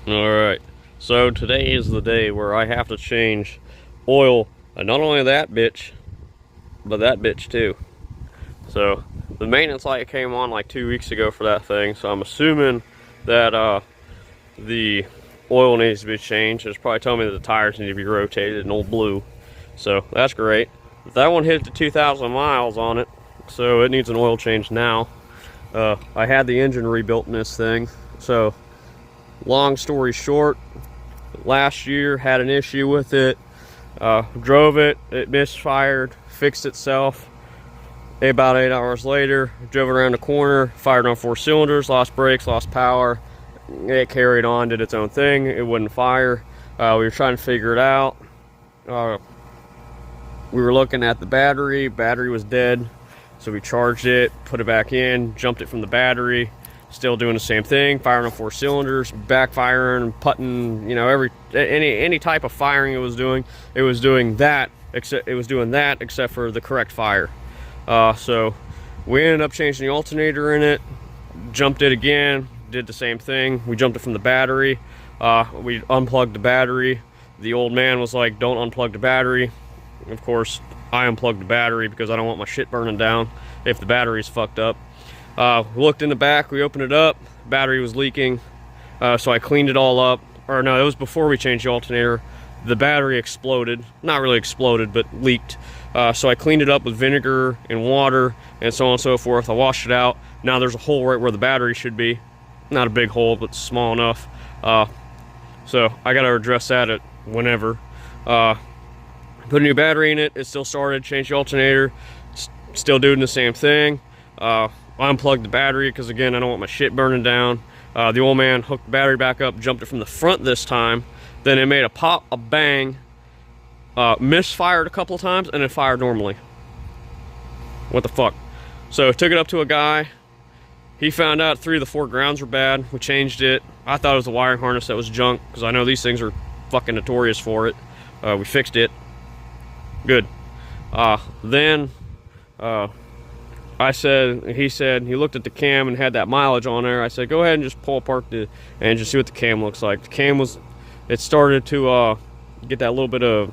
Alright, so today is the day where I have to change oil, and not only that bitch, but that bitch too. So, the maintenance light came on like 2 weeks ago for that thing, so I'm assuming that the oil needs to be changed. It's probably telling me that the tires need to be rotated, an old blue. So, that's great. That one hit the 2,000 miles on it, so it needs an oil change now. I had the engine rebuilt in this thing, so long story short, last year had an issue with it, drove it, it misfired, fixed itself. About 8 hours later, drove it around the corner, fired on 4 cylinders, lost brakes, lost power. It carried on, did its own thing, it wouldn't fire. We were trying to figure it out. We were looking at the battery was dead, so we charged it, put it back in, jumped it from the battery. Still doing the same thing, firing on 4 cylinders, backfiring, putting, you know, any type of firing it was doing that, except for the correct fire. So we ended up changing the alternator in it, jumped it again, did the same thing. We jumped it from the battery. We unplugged the battery. The old man was like, don't unplug the battery. Of course, I unplugged the battery because I don't want my shit burning down if the battery's fucked up. We looked in the back, we opened it up, battery was leaking, so I cleaned it all up. Or no, it was before we changed the alternator. The battery exploded, not really exploded, but leaked. So I cleaned it up with vinegar and water and so on and so forth. I washed it out. Now there's a hole right where the battery should be. Not a big hole, but small enough. So I gotta address that at whenever. Put a new battery in it, it still started, changed the alternator, still doing the same thing. I unplugged the battery because, again, I don't want my shit burning down. The old man hooked the battery back up, jumped it from the front this time. Then it made a pop, a bang, misfired a couple of times, and it fired normally. What the fuck? So took it up to a guy. He found out 3 of the 4 grounds were bad. We changed it. I thought it was the wiring harness that was junk because I know these things are fucking notorious for it. We fixed it. Good. Then he said, he looked at the cam and had that mileage on there. I said, go ahead and just pull apart and just see what the cam looks like. The cam it started to get that little bit of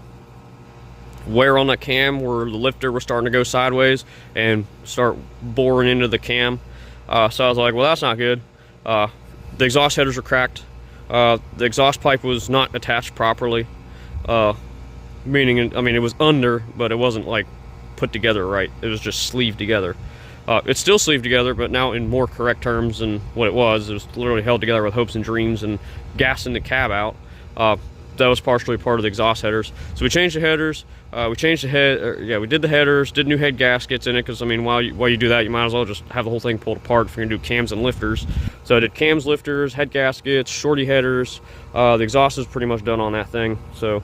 wear on that cam where the lifter was starting to go sideways and start boring into the cam. So I was like, well, that's not good. The exhaust headers are cracked. The exhaust pipe was not attached properly. Meaning, I mean, it was under, but it wasn't like put together right. It was just sleeved together. It's still sleeved together, but now in more correct terms than what it was. It was literally held together with hopes and dreams and gassing the cab out. That was partially part of the exhaust headers. So we changed the headers. We changed the we did the headers, did new head gaskets in it, because I mean, while you do that, you might as well just have the whole thing pulled apart if you're gonna do cams and lifters. So I did cams, lifters, head gaskets, shorty headers. The exhaust is pretty much done on that thing. So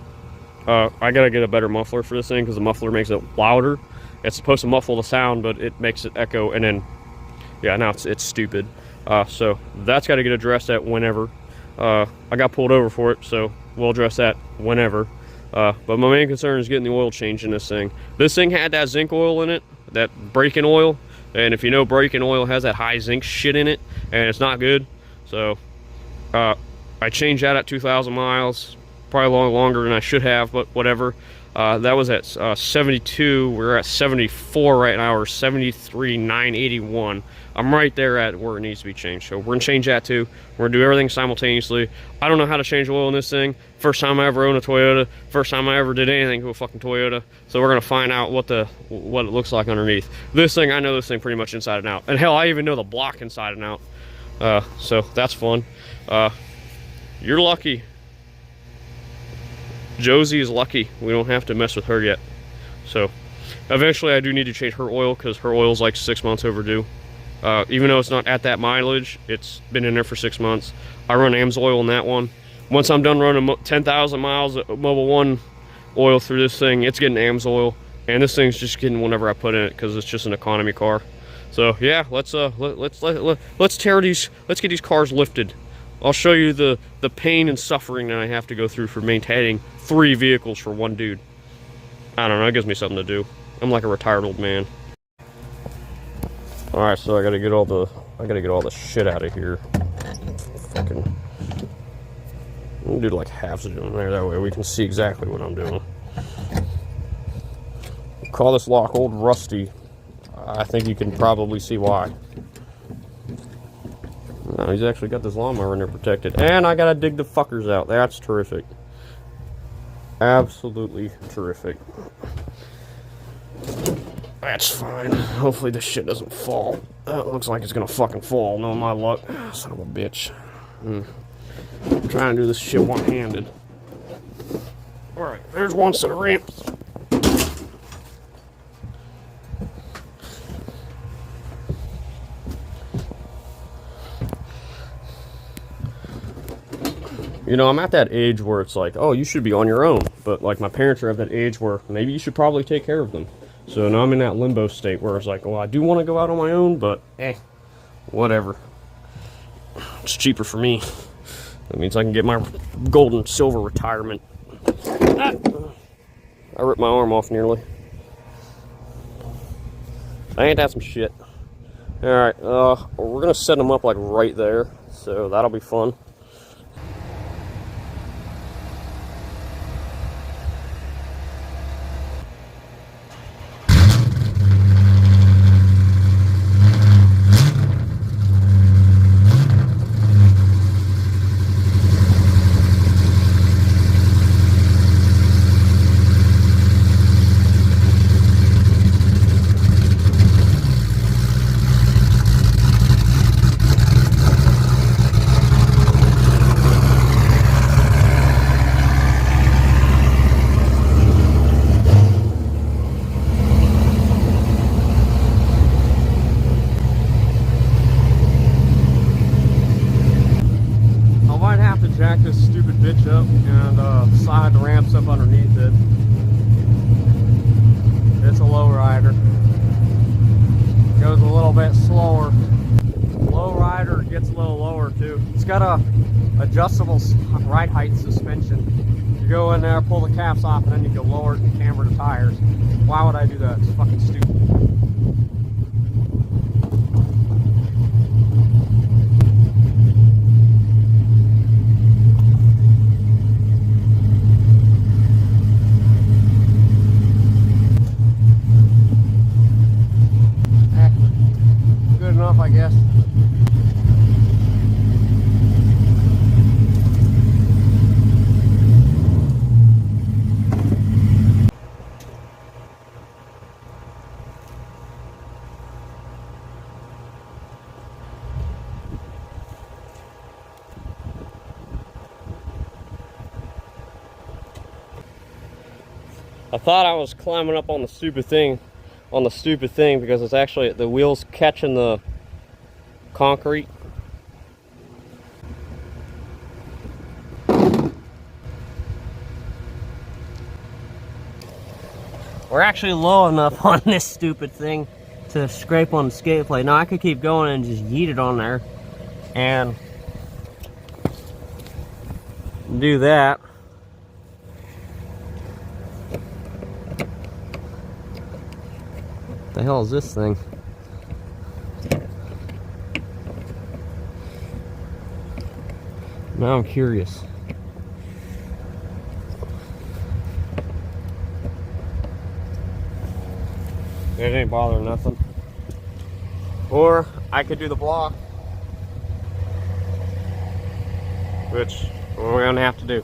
I gotta get a better muffler for this thing because the muffler makes it louder. It's supposed to muffle the sound, but it makes it echo, and then, yeah, now it's stupid. So that's got to get addressed at whenever. I got pulled over for it, so we'll address that whenever. But my main concern is getting the oil changed in this thing. This thing had that zinc oil in it, that braking oil, and if you know, braking oil has that high zinc shit in it, and it's not good. So I changed that at 2,000 miles, probably a lot longer than I should have, but whatever. That was at 72. We're at 74 right now. We're 73,981. I'm right there at where it needs to be changed. So we're gonna change that too. We're gonna do everything simultaneously. I don't know how to change oil in this thing. First time I ever owned a Toyota. First time I ever did anything to a fucking Toyota. So we're gonna find out what it looks like underneath. This thing, I know this thing pretty much inside and out. And hell, I even know the block inside and out. So that's fun. You're lucky. Josie is lucky. We don't have to mess with her yet. So eventually I do need to change her oil because her oil is like 6 months overdue. Even though it's not at that mileage, it's been in there for 6 months. I run AMSOIL in that one. Once I'm done running 10,000 miles of Mobil 1 oil through this thing, it's getting AMSOIL, and this thing's just getting whenever I put in it because it's just an economy car. So yeah, let's get these cars lifted. I'll show you the pain and suffering that I have to go through for maintaining 3 vehicles for one dude. I don't know, it gives me something to do. I'm like a retired old man. Alright, so I gotta get all the shit out of here. Fucking I'm gonna do like half zoom there, that way we can see exactly what I'm doing. Call this lock Old Rusty. I think you can probably see why. No, he's actually got this lawnmower in there protected. And I gotta dig the fuckers out. That's terrific. Absolutely terrific. That's fine. Hopefully this shit doesn't fall. That looks like it's gonna fucking fall. No, my luck. Son of a bitch. I'm trying to do this shit one-handed. Alright, there's one set of ramps. You know, I'm at that age where it's like, oh, you should be on your own. But, like, my parents are at that age where maybe you should probably take care of them. So now I'm in that limbo state where it's like, well, I do want to go out on my own, but, whatever. It's cheaper for me. That means I can get my gold and silver retirement. I ripped my arm off nearly. Ain't that some shit? Alright, we're going to set them up, like, right there. So that'll be fun. Jack this stupid bitch up and slide the ramps up underneath it. It's a low rider. Goes a little bit slower. Low rider gets a little lower too. It's got a adjustable ride height suspension. You go in there, pull the caps off, and then you can lower it and camber the tires. Why would I do that? It's fucking stupid. I guess. I thought I was climbing up on the stupid thing, because it's actually the wheels catching the concrete. We're actually low enough on this stupid thing to scrape on the skate plate. Now I could keep going and just yeet it on there and do that. What the hell is this thing? Now I'm curious. It ain't bothering nothing. Or I could do the block, which we're gonna have to do.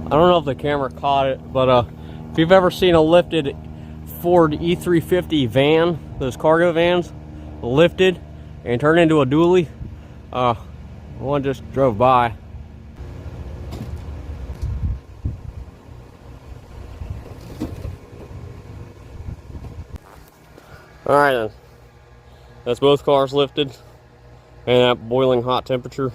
I don't know if the camera caught it, but if you've ever seen a lifted Ford E350 van, those cargo vans, lifted and turned into a dually, one just drove by. Alright then, that's both cars lifted and at boiling hot temperature.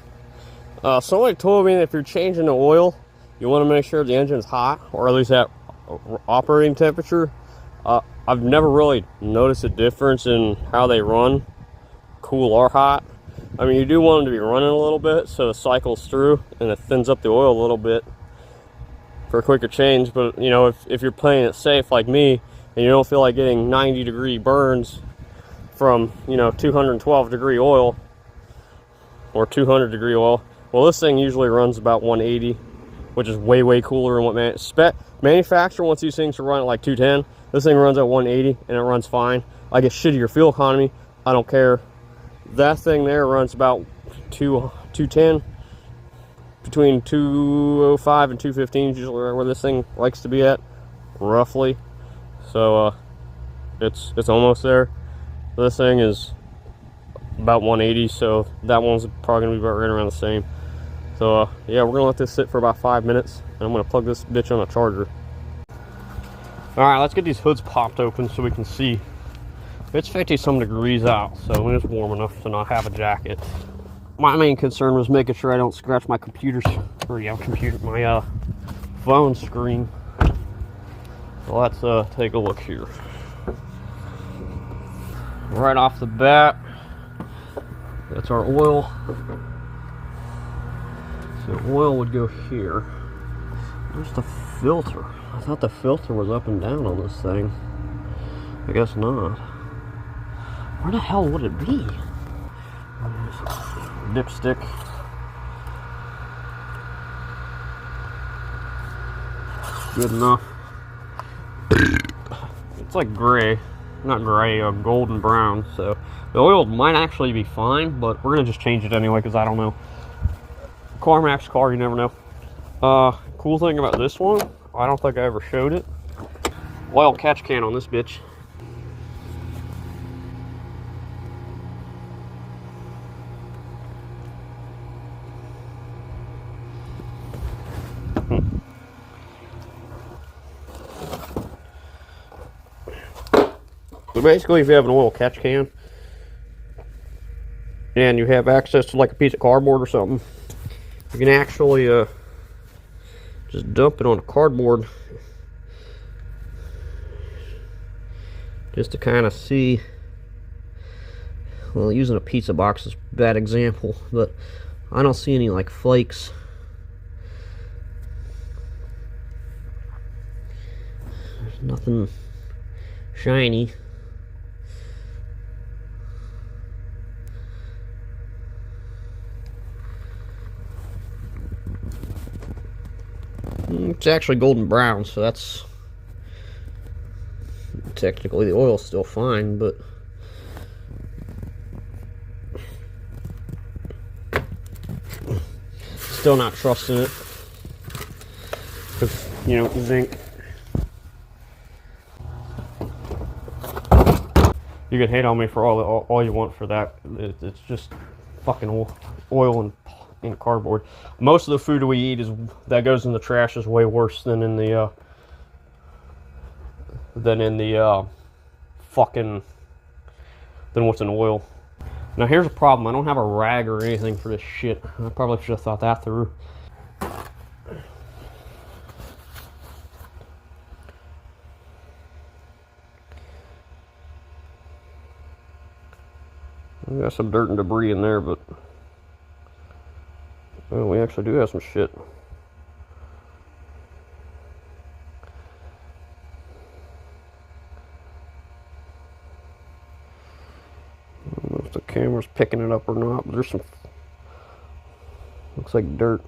Somebody told me that if you're changing the oil, you want to make sure the engine's hot, or at least at operating temperature. I've never really noticed a difference in how they run, cool or hot. I mean, you do want them to be running a little bit so it cycles through and it thins up the oil a little bit for a quicker change. But you know, if you're playing it safe like me and you don't feel like getting 90-degree burns from, you know, 212 degree oil or 200 degree oil. Well, this thing usually runs about 180, which is way cooler than what manufacturer wants these things to run at like 210. This thing runs at 180 and it runs fine. I get shittier fuel economy. I don't care. That thing there runs about 210, between 205 and 215 is usually where this thing likes to be at, roughly. So it's almost there. This thing is about 180, so that one's probably gonna be right around the same. So yeah, we're gonna let this sit for about 5 minutes, and I'm gonna plug this bitch on a charger. All right, let's get these hoods popped open so we can see. It's 50-some degrees out, so it's warm enough to not have a jacket. My main concern was making sure I don't scratch my my phone screen. So let's take a look here. Right off the bat, that's our oil. So oil would go here. Where's the filter? I thought the filter was up and down on this thing. I guess not. Where the hell would it be? Dipstick. Good enough. It's like gray, not gray, golden brown. So the oil might actually be fine, but we're gonna just change it anyway because I don't know. CarMax car, you never know. Cool thing about this one, I don't think I ever showed it. Oil catch can on this bitch. So basically, if you have an oil catch can and you have access to like a piece of cardboard or something, you can actually just dump it on a cardboard just to kind of see. Well, using a pizza box is a bad example, but I don't see any like flakes. There's nothing shiny. It's actually golden brown, so that's technically the oil's still fine, but still not trusting it because, you know, zinc. You can hate on me for all you want for that. It's just fucking oil and cardboard. Most of the food we eat that goes in the trash is way worse than in the than what's in oil. Now here's a problem. I don't have a rag or anything for this shit. I probably should have thought that through. We got some dirt and debris in there, but well, we actually do have some shit. I don't know if the camera's picking it up or not, but there's some, looks like dirt.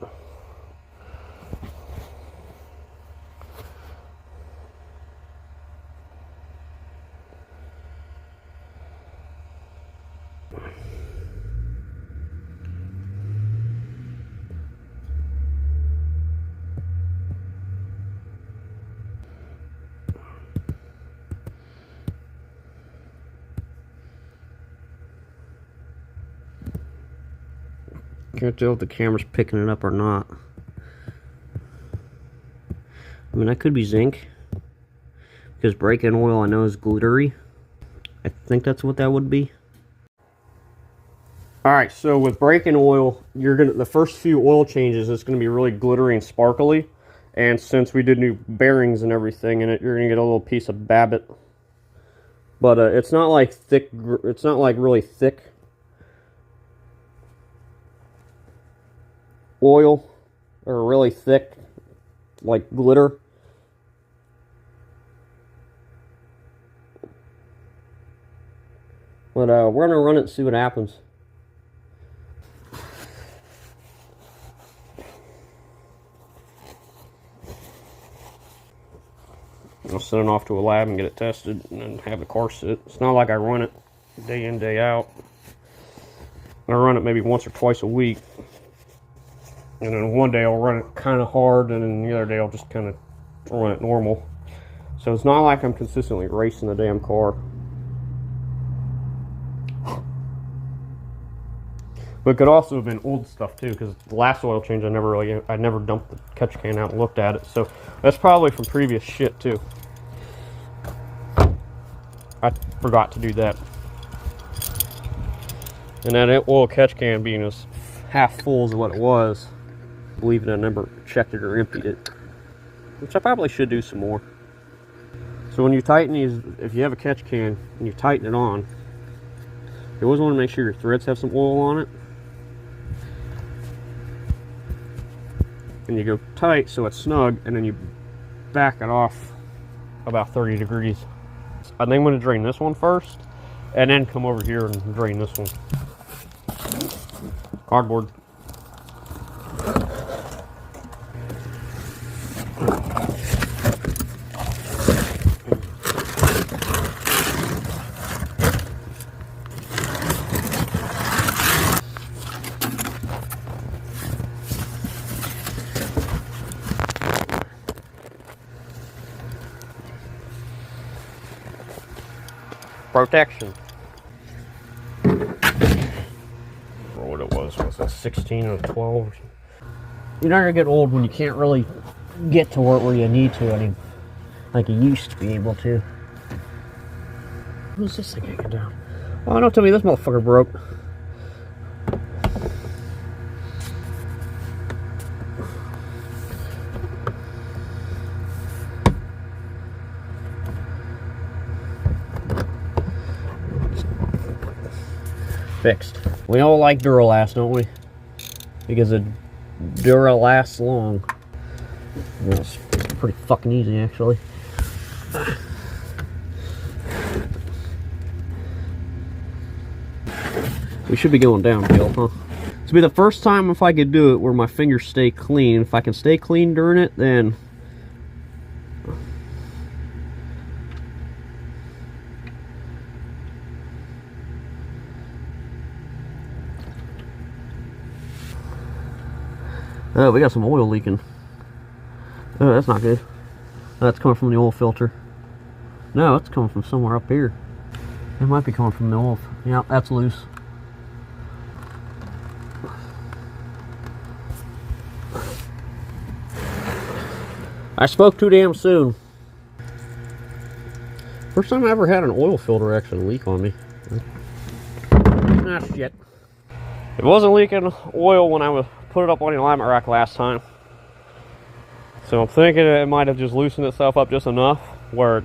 Can't tell if the camera's picking it up or not. I mean, that could be zinc, because break-in oil I know is glittery. I think that's what that would be. Alright, so with break-in oil, the first few oil changes, it's gonna be really glittery and sparkly. And since we did new bearings and everything in it, you're gonna get a little piece of Babbitt. But it's not like thick, it's not like really thick oil or really thick like glitter. But we're gonna run it and see what happens. I'll send it off to a lab and get it tested and then have the car sit. It's not like I run it day in, day out. I run it maybe once or twice a week. And then one day I'll run it kind of hard, and then the other day I'll just kind of run it normal. So it's not like I'm consistently racing the damn car. But it could also have been old stuff too, because the last oil change I never dumped the catch can out and looked at it. So that's probably from previous shit too. I forgot to do that. And that oil catch can being as half full as what it was, I believe I never checked it or emptied it, which I probably should do some more. So when you tighten these, if you have a catch can and you tighten it on, you always want to make sure your threads have some oil on it. And you go tight so it's snug, and then you back it off about 30 degrees. I think I'm going to drain this one first, and then come over here and drain this one. Cardboard. Protection. Or what it was it 16 or 12? You're not gonna get old when you can't really get to work where you need to anymore, like you used to be able to. Who's this thing hanging down? Oh, don't tell me this motherfucker broke. Fixed. We all like Duralast, don't we? Because it Duralasts long. Well, it's pretty fucking easy, actually. We should be going downhill, huh? This will be the first time if I could do it where my fingers stay clean. If I can stay clean during it, then oh, we got some oil leaking. Oh, that's not good. That's coming from the oil filter. No, it's coming from somewhere up here. It might be coming from the oil. Yeah, that's loose. I spoke too damn soon. First time I ever had an oil filter actually leak on me. Ah, shit. It wasn't leaking oil when I put it up on the alignment rack last time. So I'm thinking it might have just loosened itself up just enough where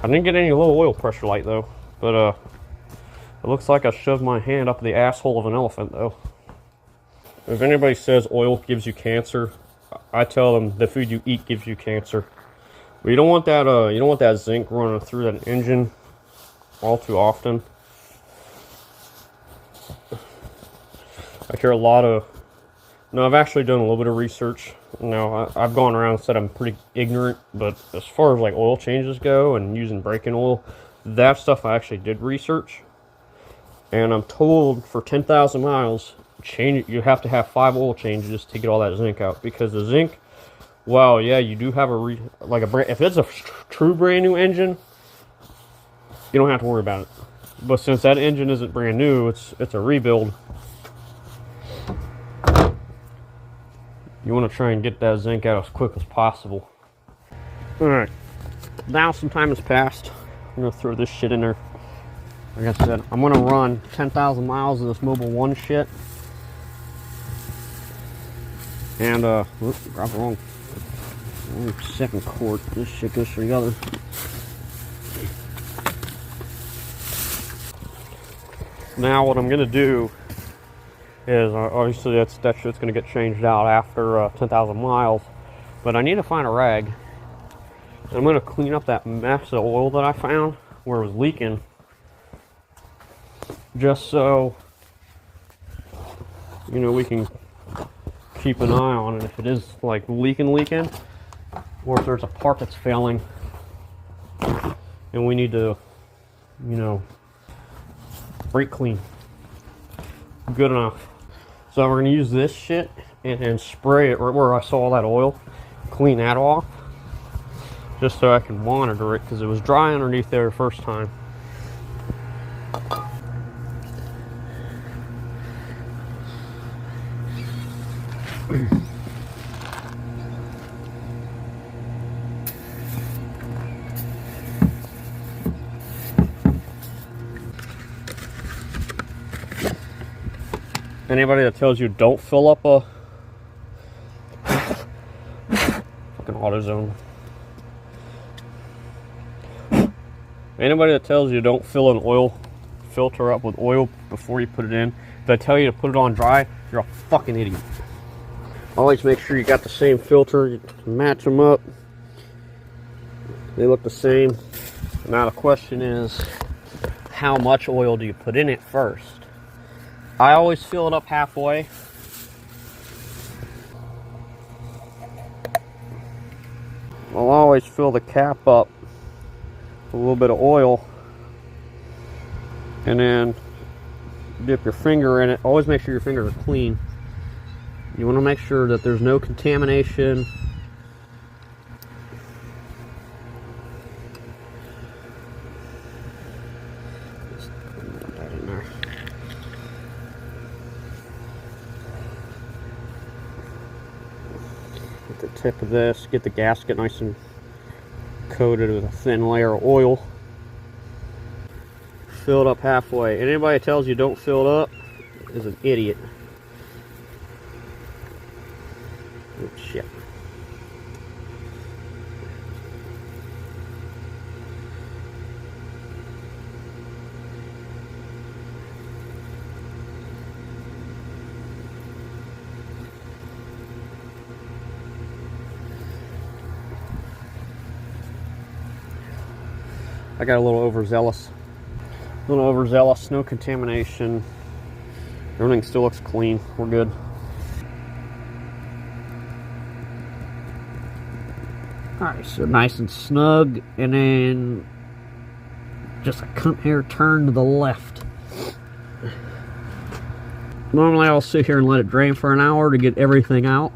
I didn't get any low oil pressure light though. But it looks like I shoved my hand up the asshole of an elephant though. If anybody says oil gives you cancer, I tell them the food you eat gives you cancer. But you don't want that zinc running through that engine all too often. I hear a lot of. No, I've actually done a little bit of research. I've gone around and said I'm pretty ignorant, but as far as like oil changes go and using braking oil, that stuff I actually did research. And I'm told for 10,000 miles, you have to have 5 oil changes to get all that zinc out, because the zinc, well, yeah, you do have if it's a true brand new engine, you don't have to worry about it. But since that engine isn't brand new, it's a rebuild. You want to try and get that zinc out as quick as possible. Alright, now some time has passed. I'm going to throw this shit in there. Like I said, I'm going to run 10,000 miles of this Mobil 1 shit. And, oops, dropped the wrong second quart. This shit goes for the other. Now what I'm going to do is, obviously that shit's going to get changed out after 10,000 miles. But I need to find a rag. And I'm going to clean up that mess of oil that I found where it was leaking. just so, you know, we can keep an eye on it if it is like leaking, or if there's a part that's failing and we need to, you know, brake clean. Good enough. So we're gonna use this shit and spray it right where I saw that oil, clean that off, just so I can monitor it, because it was dry underneath there the first time. Anybody that tells you don't fill up a fucking AutoZone. Anybody that tells you don't fill an oil filter up with oil before you put it in, if they tell you to put it on dry, you're a fucking idiot. Always make sure you got the same filter, you match them up. They look the same. Now the question is, how much oil do you put in it first? I always fill it up halfway. I'll always fill the cap up with a little bit of oil and then dip your finger in it. Always make sure your fingers are clean. You want to make sure that there's no contamination. Just put that in there. Get the tip of this, get the gasket nice and coated with a thin layer of oil. Fill it up halfway. And anybody that tells you don't fill it up is an idiot. Oh shit. I got a little overzealous. No contamination. Everything still looks clean. We're good. Alright, so nice and snug, and then just a cunt hair turn to the left. Normally I'll sit here and let it drain for an hour to get everything out,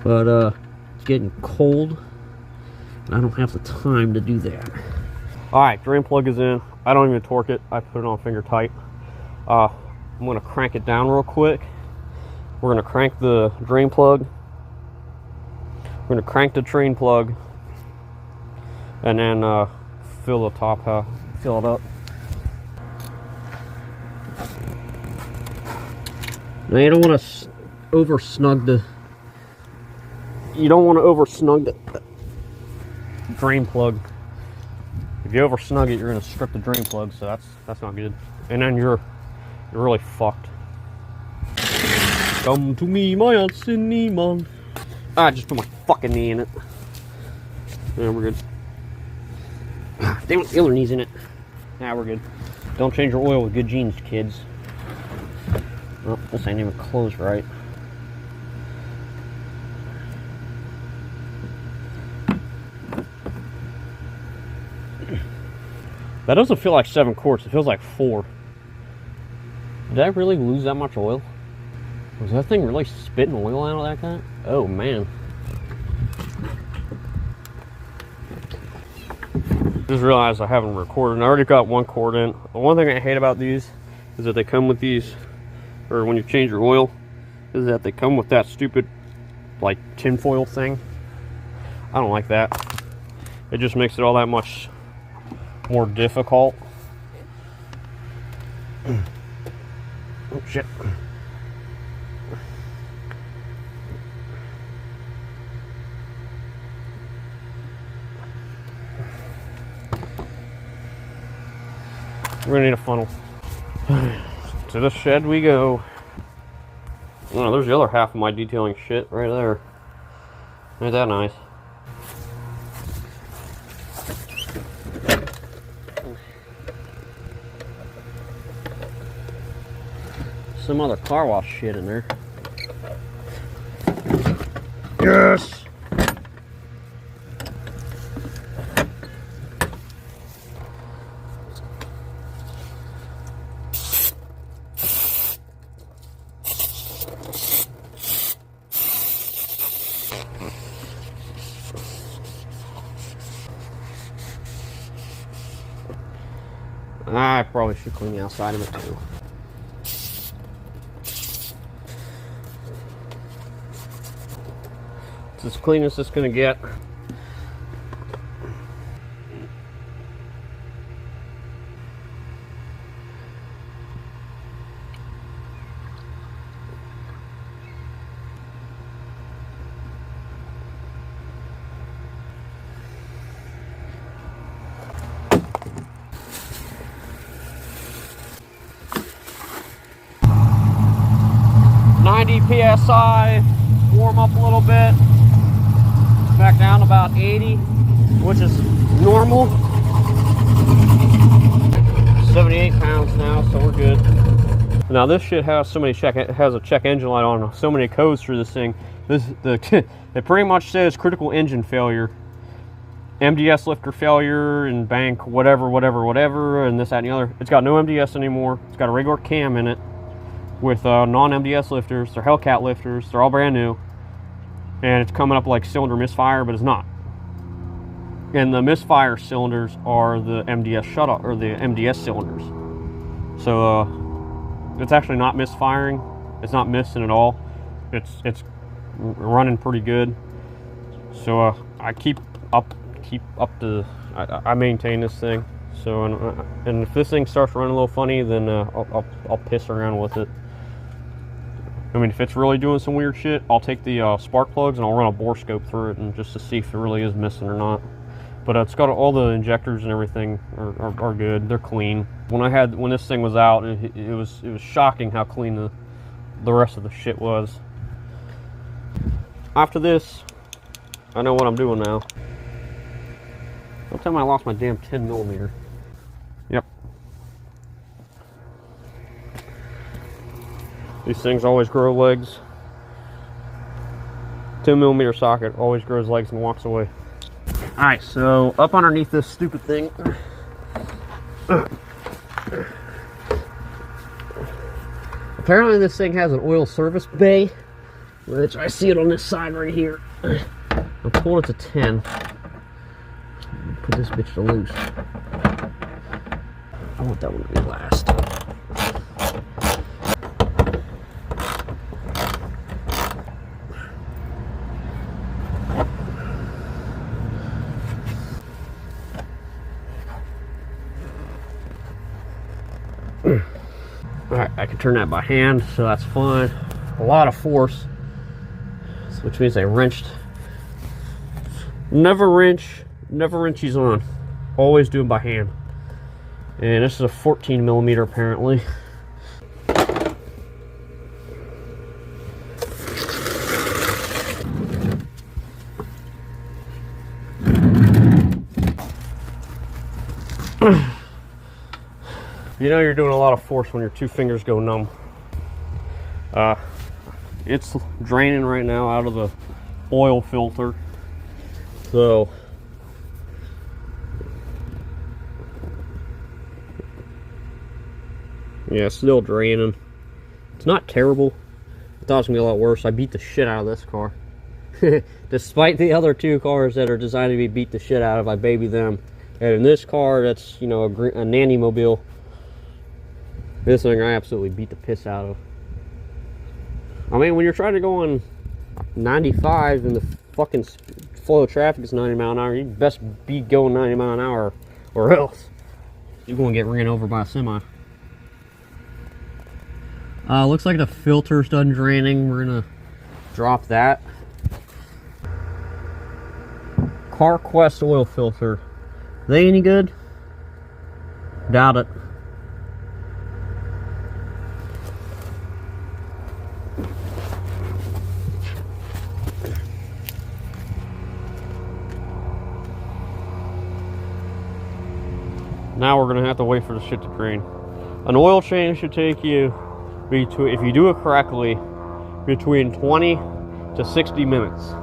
but it's getting cold. I don't have the time to do that. Alright, drain plug is in. I don't even torque it. I put it on finger tight. I'm going to crank it down real quick. We're going to crank the drain plug. We're going to crank the drain plug. And then fill the top, fill it up. Now you don't want to over snug the... You don't want to over snug the drain plug. If you over snug it, you're gonna strip the drain plug, so that's not good. And then you're really fucked. Come to me, my Anthony man. I just put my fucking knee in it. Yeah, we're good. Damn it, the other knee's in it. Yeah, we're good. Don't change your oil with good genes, kids. Oh, this ain't even closed right. That doesn't feel like 7 quarts, it feels like 4. Did I really lose that much oil? Was that thing really spitting oil out like that? Oh man. Just realized I haven't recorded, and I already got 1 quart in. The one thing I hate about these is that they come with these, or when you change your oil, is that they come with that stupid, like, tinfoil thing. I don't like that. It just makes it all that much more difficult. Oh shit. We're gonna need a funnel. To the shed we go. Oh, there's the other half of my detailing shit right there. Ain't that nice? some other car wash shit in there. Yes! I probably should clean the outside of it too. It's as clean as it's gonna get. PSI, warm up a little bit, back down to about 80, which is normal. 78 pounds now, so we're good. Now this shit has so many has a check engine light on, so many codes for this thing. It pretty much says critical engine failure, MDS lifter failure, and bank whatever, and this, that, and the other. It's got no MDS anymore. It's got a regular cam in it with non-MDS lifters. They're Hellcat lifters. They're all brand new, and it's coming up like cylinder misfire, but it's not. And the misfire cylinders are the MDS shutoff, or the MDS cylinders. So it's actually not misfiring. It's not missing at all. It's running pretty good. So I keep up to I maintain this thing. So and if this thing starts running a little funny, then I'll piss around with it. I mean, if it's really doing some weird shit, I'll take the spark plugs and I'll run a bore scope through it, and just to see if it really is missing or not. But it's got all the injectors and everything are good. They're clean. When this thing was out, it was shocking how clean the rest of the shit was. After this, I know what I'm doing now. Don't tell me I lost my damn 10mm. Yep. These things always grow legs. 10mm socket always grows legs and walks away. Alright, so up underneath this stupid thing, apparently this thing has an oil service bay, which I see it on this side right here. I'm pulling it to 10. Put this bitch to loose. I want that one to be last. Alright, I can turn that by hand, so that's fine. A lot of force, which means I wrenched. Never wrenchies on. Always do it by hand. And this is a 14mm apparently. You know you're doing a lot of force when your two fingers go numb. It's draining right now out of the oil filter. So yeah, it's still draining. It's not terrible. I thought it was gonna be a lot worse. I beat the shit out of this car. Despite the other two cars that are designed to be beat the shit out of, I baby them. And in this car, that's, you know, a nanny mobile. This thing I absolutely beat the piss out of. I mean, when you're trying to go on 95 and the fucking flow of traffic is 90 miles an hour, you best be going 90 miles an hour, or else you're going to get ran over by a semi. Looks like the filter's done draining. We're going to drop that. CarQuest oil filter. They any good? Doubt it. Now we're gonna have to wait for the shit to drain. An oil change should take you if you do it correctly, between 20 to 60 minutes.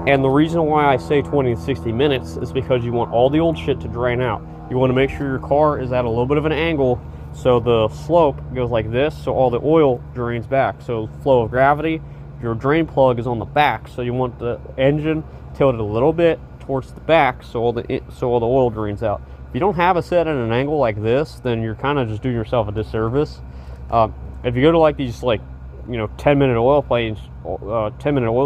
And the reason why I say 20 to 60 minutes is because you want all the old shit to drain out. You want to make sure your car is at a little bit of an angle so the slope goes like this, so all the oil drains back. So flow of gravity, your drain plug is on the back, so you want the engine tilted a little bit towards the back so all the oil drains out. If you don't have it set at an angle like this, then you're kind of just doing yourself a disservice. If you go to like these 10-minute oil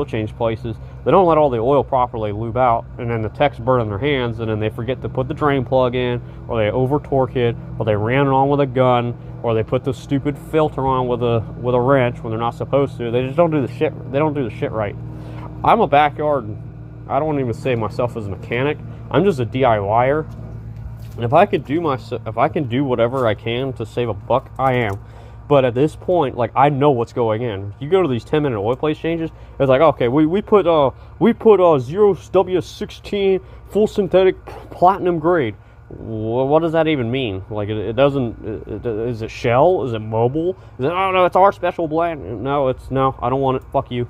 change places, they don't let all the oil properly lube out, and then the techs burn in their hands, and then they forget to put the drain plug in, or they over torque it, or they ran it on with a gun, or they put the stupid filter on with a wrench when they're not supposed to. They just don't do the shit. They don't do the shit right. I'm a backyard. I don't even say myself as a mechanic. I'm just a DIYer. And if I can do whatever I can to save a buck, I am. But at this point, like, I know what's going in. You go to these 10-minute oil place changes, it's like, okay, we put 0W16 full synthetic platinum grade. What does that even mean? Like, it doesn't. Is it Shell? Is it Mobil? Is it, oh no, it's our special blend. No, I don't want it. Fuck you.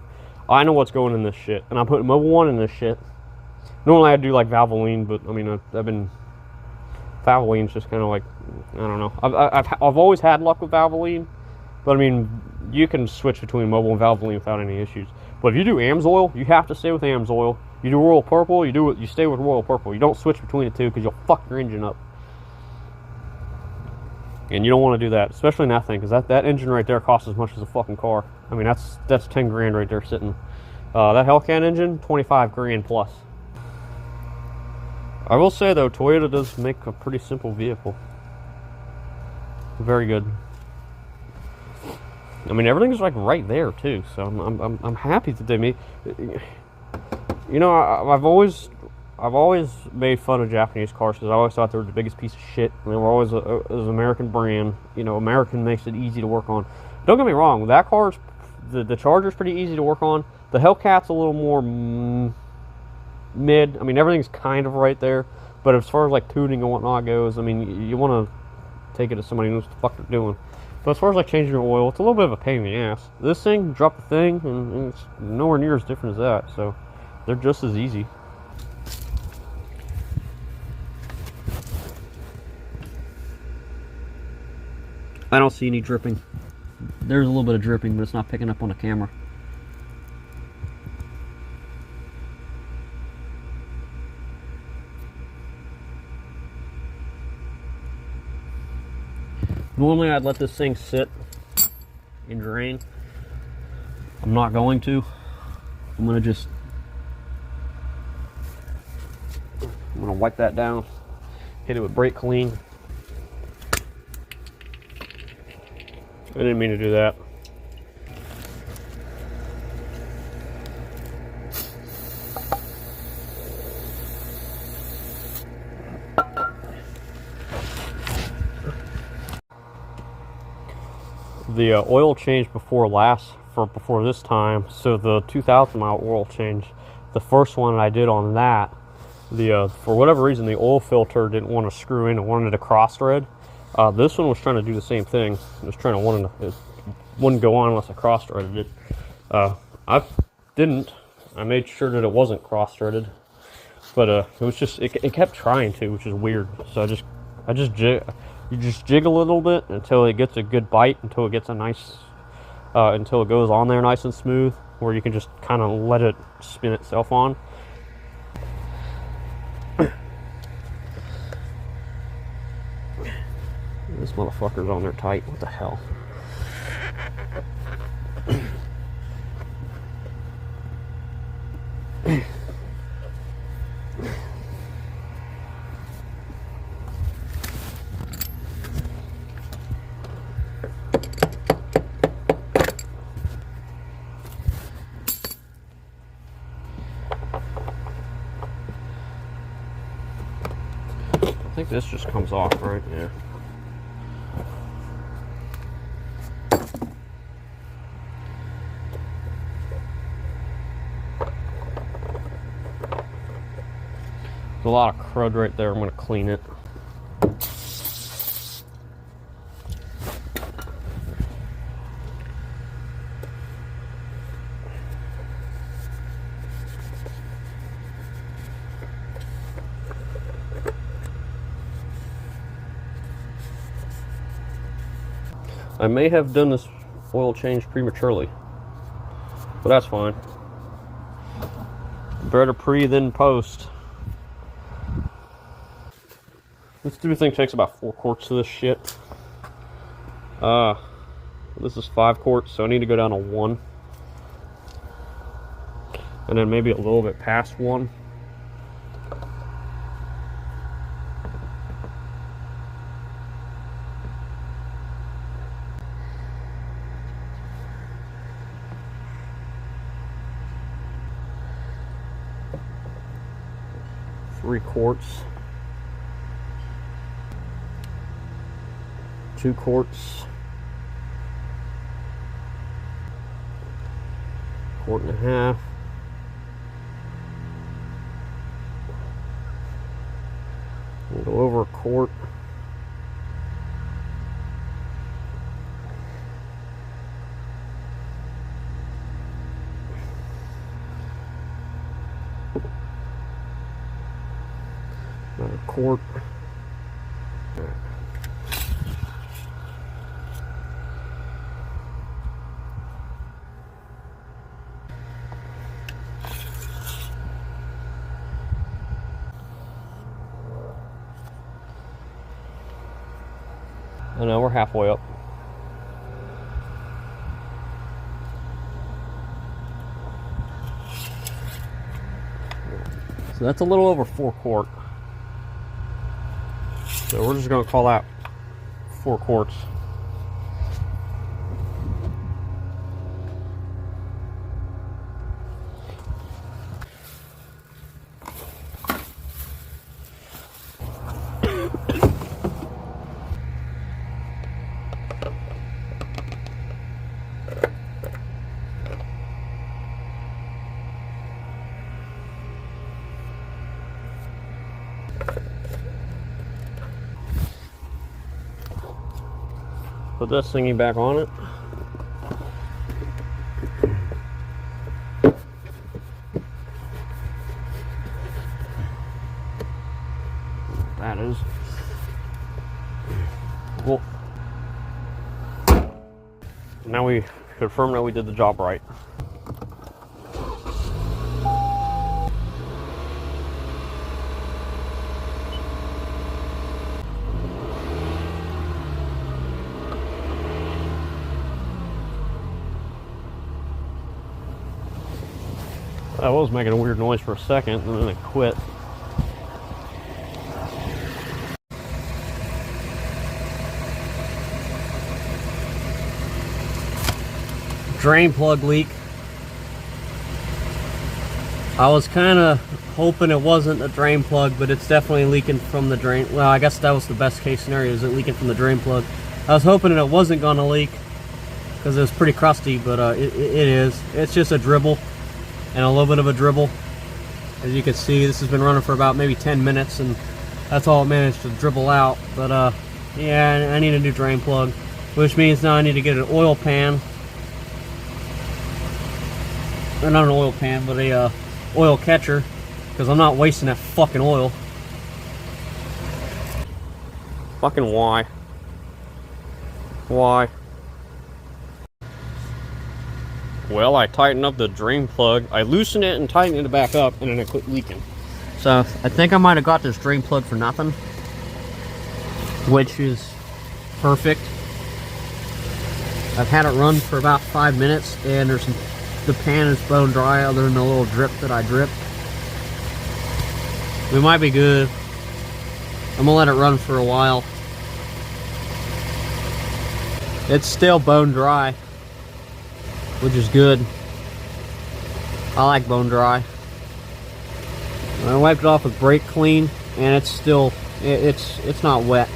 I know what's going in this shit, and I'm putting Mobil 1 in this shit. Normally I do like Valvoline, but I mean Valvoline's just kind of like, I don't know. I've always had luck with Valvoline, but I mean, you can switch between Mobil and Valvoline without any issues. But if you do AMSOIL, you have to stay with AMSOIL. You do Royal Purple, you stay with Royal Purple. You don't switch between the two because you'll fuck your engine up. And you don't want to do that, especially in that thing, because that engine right there costs as much as a fucking car. I mean, that's 10 grand right there sitting. That Hellcat engine, 25 grand plus. I will say though, Toyota does make a pretty simple vehicle. Very good. I mean, everything's like right there too, so I'm happy that they made. You know, I've always made fun of Japanese cars because I always thought they were the biggest piece of shit. And they were always an American brand. You know, American makes it easy to work on. Don't get me wrong, that car's the Charger's pretty easy to work on. The Hellcat's a little more mid. I mean, everything's kind of right there, but as far as like tuning and whatnot goes, I mean, you want to take it to somebody who knows what the fuck they're doing. But as far as like changing your oil, it's a little bit of a pain in the ass. This thing, drop the thing, and it's nowhere near as different as that, so they're just as easy. I don't see any dripping. There's a little bit of dripping, but it's not picking up on the camera. Normally I'd let this thing sit and drain. I'm not going to. I'm gonna wipe that down, hit it with brake clean. I didn't mean to do that. The oil change before this time, so the 2,000 mile oil change, the first one I did on that, for whatever reason the oil filter didn't want to screw in, it wanted to cross thread. This one was trying to do the same thing. It wouldn't go on unless I cross threaded it. I didn't. I made sure that it wasn't cross threaded, but it was just it kept trying to, which is weird. So you just jig a little bit until it gets a good bite, until it gets a nice, until it goes on there nice and smooth, where you can just kind of let it spin itself on. This motherfucker's on there tight. What the hell? I think this just comes off, right? Yeah. There's a lot of crud right there. I'm going to clean it. I may have done this oil change prematurely, but that's fine. Better pre than post. This stupid thing takes about 4 quarts of this shit. This is 5 quarts, so I need to go down to 1. And then maybe a little bit past 1. Three quarts. 2 quarts. Quart and a half. We'll go over a quart. Another quart. I know we're halfway up. So that's a little over 4 quart. So we're just going to call that 4 quarts. Put this thingy back on it. That is. Well, now we confirm that we did the job right. I was making a weird noise for a second, and then it quit. Drain plug leak. I was kind of hoping it wasn't a drain plug, but it's definitely leaking from the drain. Well, I guess that was the best case scenario, is it leaking from the drain plug. I was hoping it wasn't going to leak because it was pretty crusty, but it is. It's just a dribble. And a little bit of a dribble. As you can see, this has been running for about maybe 10 minutes, and that's all it managed to dribble out. But yeah, I need a new drain plug, which means now I need to get an oil pan. Or not an oil pan, but a oil catcher, because I'm not wasting that fucking oil. Fucking why? Why? Well, I tightened up the drain plug. I loosened it and tightened it back up, and then it quit leaking. So I think I might have got this drain plug for nothing, which is perfect. I've had it run for about 5 minutes, and the pan is bone dry other than the little drip that I dripped. We might be good. I'm gonna let it run for a while. It's still bone dry, which is good. I like bone dry. I wiped it off with brake clean, and it's still, it's not wet.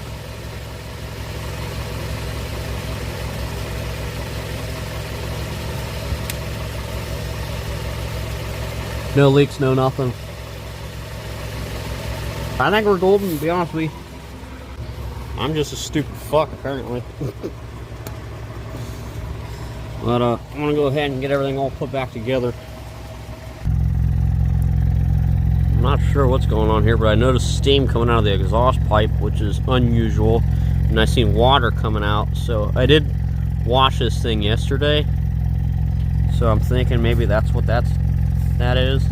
No leaks, no nothing. I think we're golden, to be honest with you. I'm just a stupid fuck, apparently. But I'm gonna go ahead and get everything all put back together. I'm not sure what's going on here, but I noticed steam coming out of the exhaust pipe, which is unusual. And I seen water coming out, so I did washed this thing yesterday, so I'm thinking maybe that's what that is.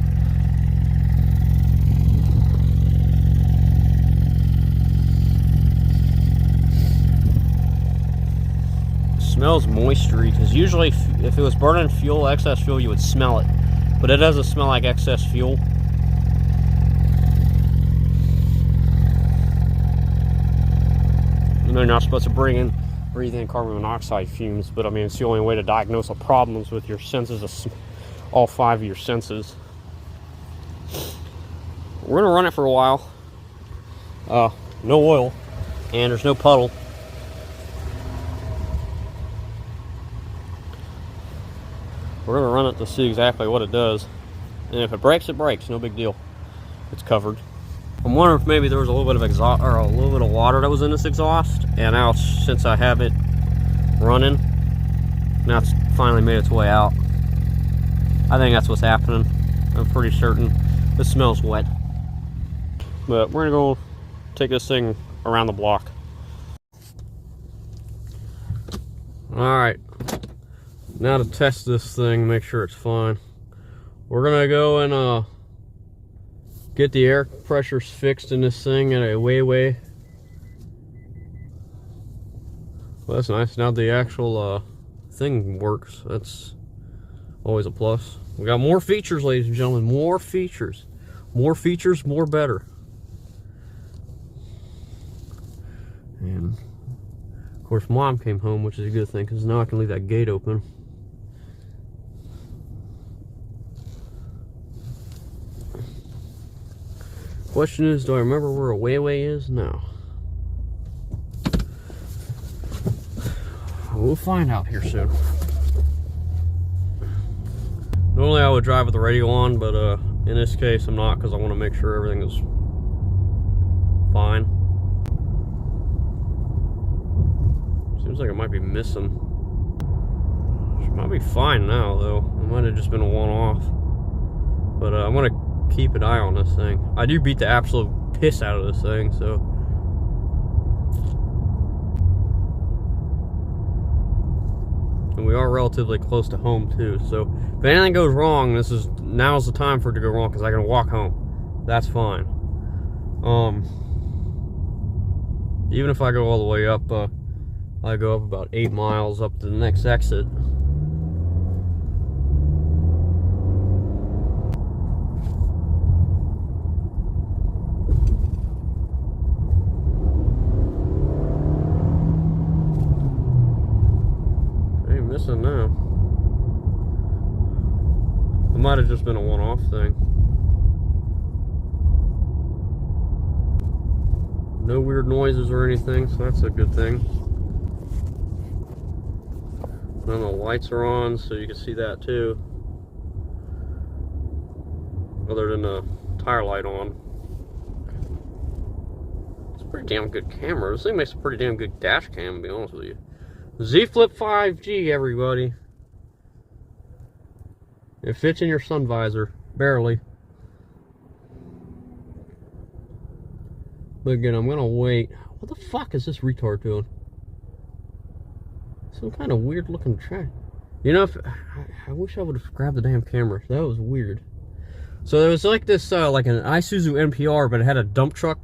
Smells moistury, because usually if it was burning fuel, excess fuel, you would smell it, but it doesn't smell like excess fuel. You know, you're not supposed to breathe in carbon monoxide fumes, but I mean, it's the only way to diagnose the problems with your senses, all 5 of your senses. We're gonna run it for a while. No oil, and there's no puddle. We're gonna run it to see exactly what it does, and if it breaks, no big deal. It's covered. I'm wondering if maybe there was a little bit of exhaust, or a little bit of water that was in this exhaust, and now since I have it running, now it's finally made its way out. I think that's what's happening. I'm pretty certain. This smells wet, but we're gonna go take this thing around the block. All right. Now to test this thing, make sure it's fine. We're gonna go and get the air pressures fixed in this thing at a Weiwei. Well, that's nice. Now the actual thing works. That's always a plus. We got more features, ladies and gentlemen. More features. More features, more better. And of course, Mom came home, which is a good thing, because now I can leave that gate open. Question is, do I remember where a Weiwei is? No. We'll find out here soon. Normally I would drive with the radio on, but in this case I'm not, because I want to make sure everything is fine. Seems like it might be missing. It might be fine now though. It might have just been a one-off. But I'm going to keep an eye on this thing. I do beat the absolute piss out of this thing, so. And we are relatively close to home too, so if anything goes wrong, now's the time for it to go wrong, because I can walk home. That's fine. Even if I go all the way up, I go up about 8 miles up to the next exit. Missing now. It might have just been a one-off thing. No weird noises or anything, so that's a good thing. And the lights are on, so you can see that too. Other than the tire light on. It's a pretty damn good camera. This thing makes a pretty damn good dash cam, to be honest with you. Z Flip 5G, everybody. It fits in your sun visor, barely. But again, I'm gonna wait. What the fuck is this retard doing? Some kind of weird looking track. You know, I wish I would have grabbed the damn camera. That was weird. So there was like this, like an Isuzu NPR, but it had a dump truck,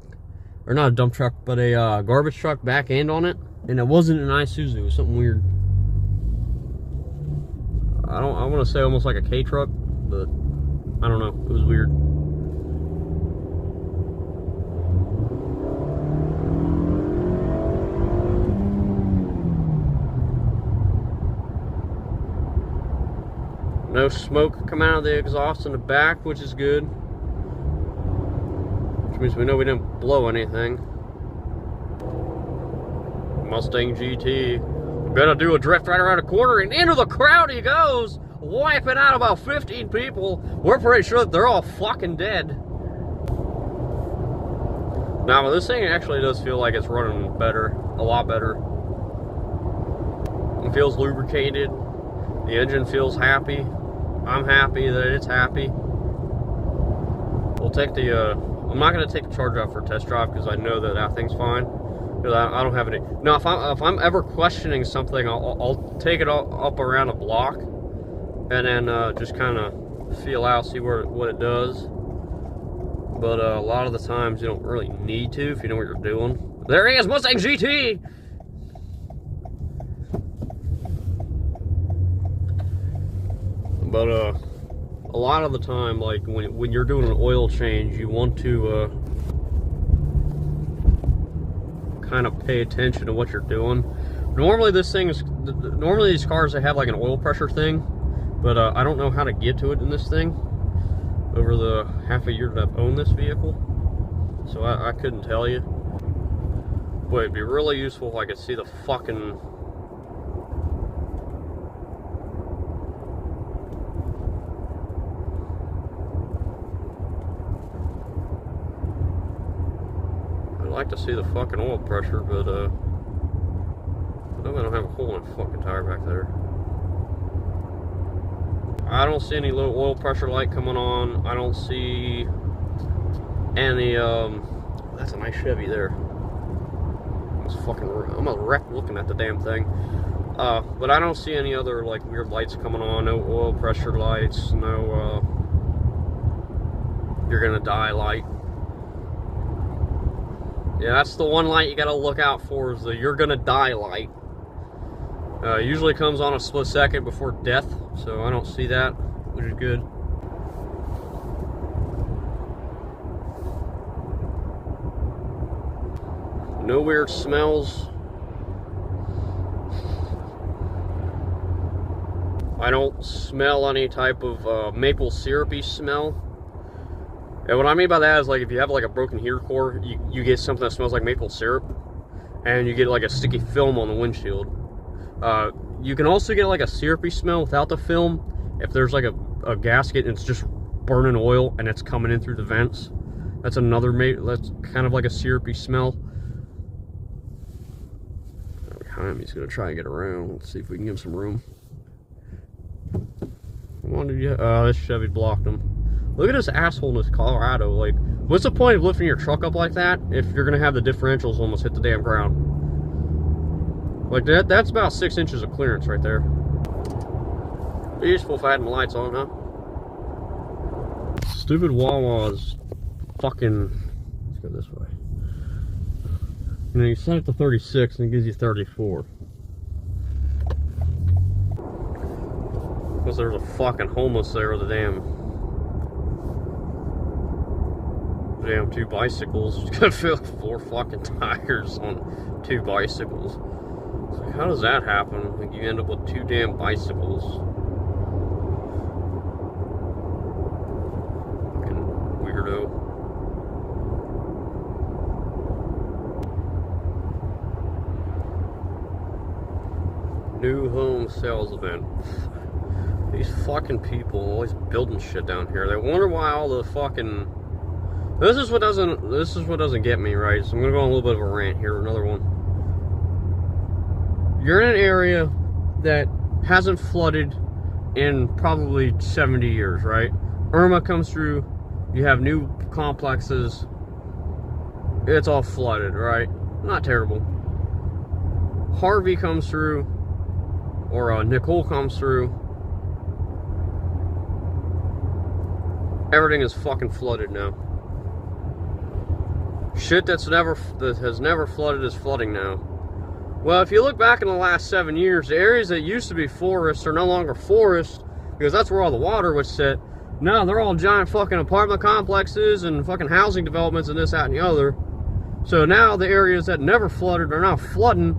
or not a dump truck, but a garbage truck back end on it. And it wasn't an Isuzu, it was something weird. I want to say almost like a K truck, but I don't know, it was weird. No smoke coming out of the exhaust in the back, which is good. Which means we know we didn't blow anything. Mustang GT. Gonna do a drift right around the corner, and into the crowd he goes, wiping out about 15 people. We're pretty sure that they're all fucking dead. Now, this thing actually does feel like it's running better, a lot better. It feels lubricated. The engine feels happy. I'm happy that it's happy. We'll take the, I'm not gonna take the Charger out for a test drive because I know that thing's fine. Because I don't have any. Now, if I'm ever questioning something, I'll take it up around a block, and then just kind of feel out, see what it does. But a lot of the times you don't really need to if you know what you're doing. There he is, Mustang GT. But a lot of the time, like when you're doing an oil change, you want to kind of pay attention to what you're doing. Normally normally these cars, they have like an oil pressure thing, but I don't know how to get to it in this thing over the half a year that I've owned this vehicle, so I couldn't tell you. But it'd be really useful if I could see the fucking like to see the fucking oil pressure, but no, I don't have a hole in the fucking tire back there. I don't see any low oil pressure light coming on. I don't see any that's a nice Chevy there. I'm a wreck looking at the damn thing. But I don't see any other like weird lights coming on. No oil pressure lights, no you're gonna die light. Yeah, that's the one light you gotta look out for, is the you're gonna die light. Usually comes on a split second before death, so I don't see that, which is good. No weird smells. I don't smell any type of maple syrupy smell. And what I mean by that is, like, if you have like a broken heater core, you get something that smells like maple syrup, and you get like a sticky film on the windshield. You can also get like a syrupy smell without the film if there's like a gasket and it's just burning oil and it's coming in through the vents. That's that's kind of like a syrupy smell. Behind me, he's gonna try and get around. Let's see if we can give him some room. Come on, dude. This Chevy blocked him. Look at this asshole in this Colorado. Like, what's the point of lifting your truck up like that if you're gonna have the differentials almost hit the damn ground? Like that's about 6 inches of clearance right there. Be useful if I had my lights on, huh? Stupid Wawa's fucking. Let's go this way. You know, you set it to 36 and it gives you 34. Because there's a fucking homeless there with a damn two bicycles. It's gonna fill 4 fucking tires on 2 bicycles. So how does that happen? Like, you end up with 2 damn bicycles. Fucking weirdo. New home sales event. These fucking people always building shit down here. They wonder why all the fucking. This is what doesn't get me, right? So I'm gonna go on a little bit of a rant here. Another one. You're in an area that hasn't flooded in probably 70 years, right? Irma comes through. You have new complexes. It's all flooded, right? Not terrible. Harvey comes through, or Nicole comes through. Everything is fucking flooded now. Shit that has never flooded is flooding now. Well, if you look back in the last 7 years, the areas that used to be forests are no longer forests, because that's where all the water was set. Now they're all giant fucking apartment complexes and fucking housing developments and this, that, and the other. So now the areas that never flooded are now flooding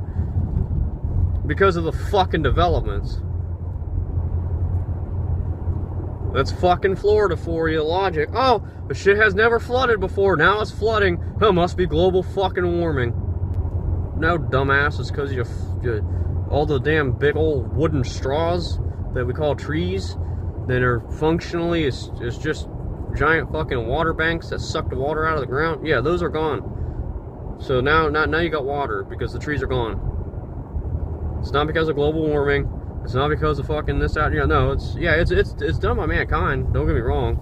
because of the fucking developments. That's fucking Florida for you, logic. Oh, the shit has never flooded before, now it's flooding. Oh, must be global fucking warming. No, dumbass, it's because you all the damn big old wooden straws that we call trees that are functionally, it's just giant fucking water banks that suck the water out of the ground. Yeah, those are gone. So now you got water because the trees are gone. It's not because of global warming. It's not because of fucking this, that, no, it's done by mankind, don't get me wrong.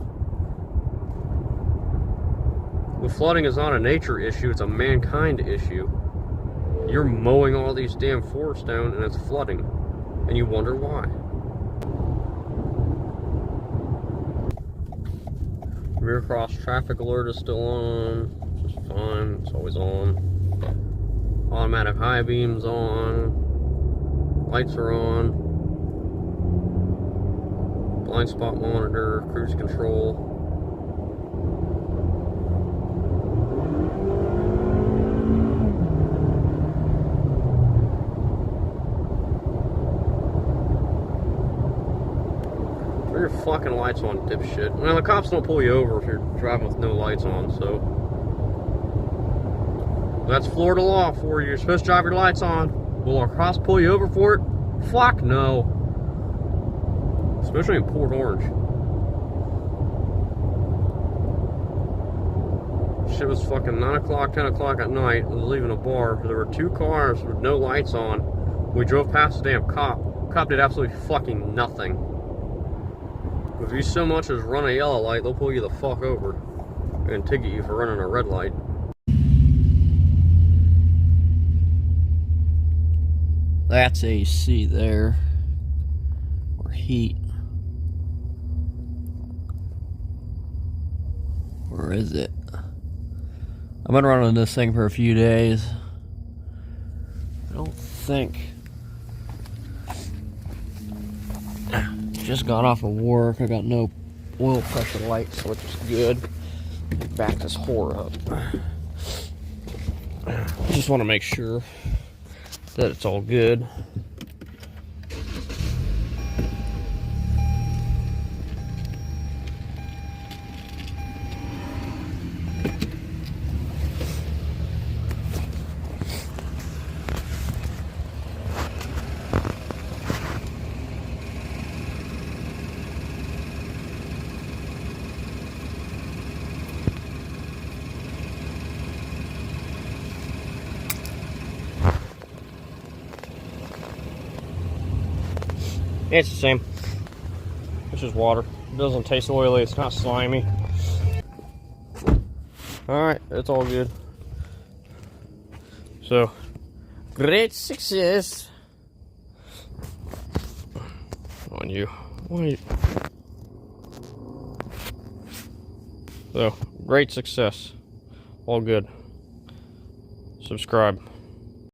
The flooding is not a nature issue, it's a mankind issue. You're mowing all these damn forests down and it's flooding. And you wonder why. Rear cross traffic alert is still on, which is fine, it's always on. Automatic high beams on. Lights are on. Blind spot monitor, cruise control. Turn your fucking lights on, dipshit. Well, the cops don't pull you over if you're driving with no lights on, so. That's Florida law for you. You're supposed to drive your lights on. Will our cops pull you over for it? Fuck no. Especially in Port Orange. Shit was fucking 9 o'clock, 10 o'clock at night. I was leaving a bar. There were 2 cars with no lights on. We drove past the damn cop. Cop did absolutely fucking nothing. If you so much as run a yellow light, they'll pull you the fuck over and ticket you for running a red light. That's AC there, or heat. Where is it? I've been running this thing for a few days. I don't think. Just got off of work. I got no oil pressure lights, which is good. Back this whore up. Just want to make sure that it's all good. It's the same. It's just water. It doesn't taste oily. It's not slimy. Alright, it's all good. So, great success. On you. Wait. So, great success. All good. Subscribe.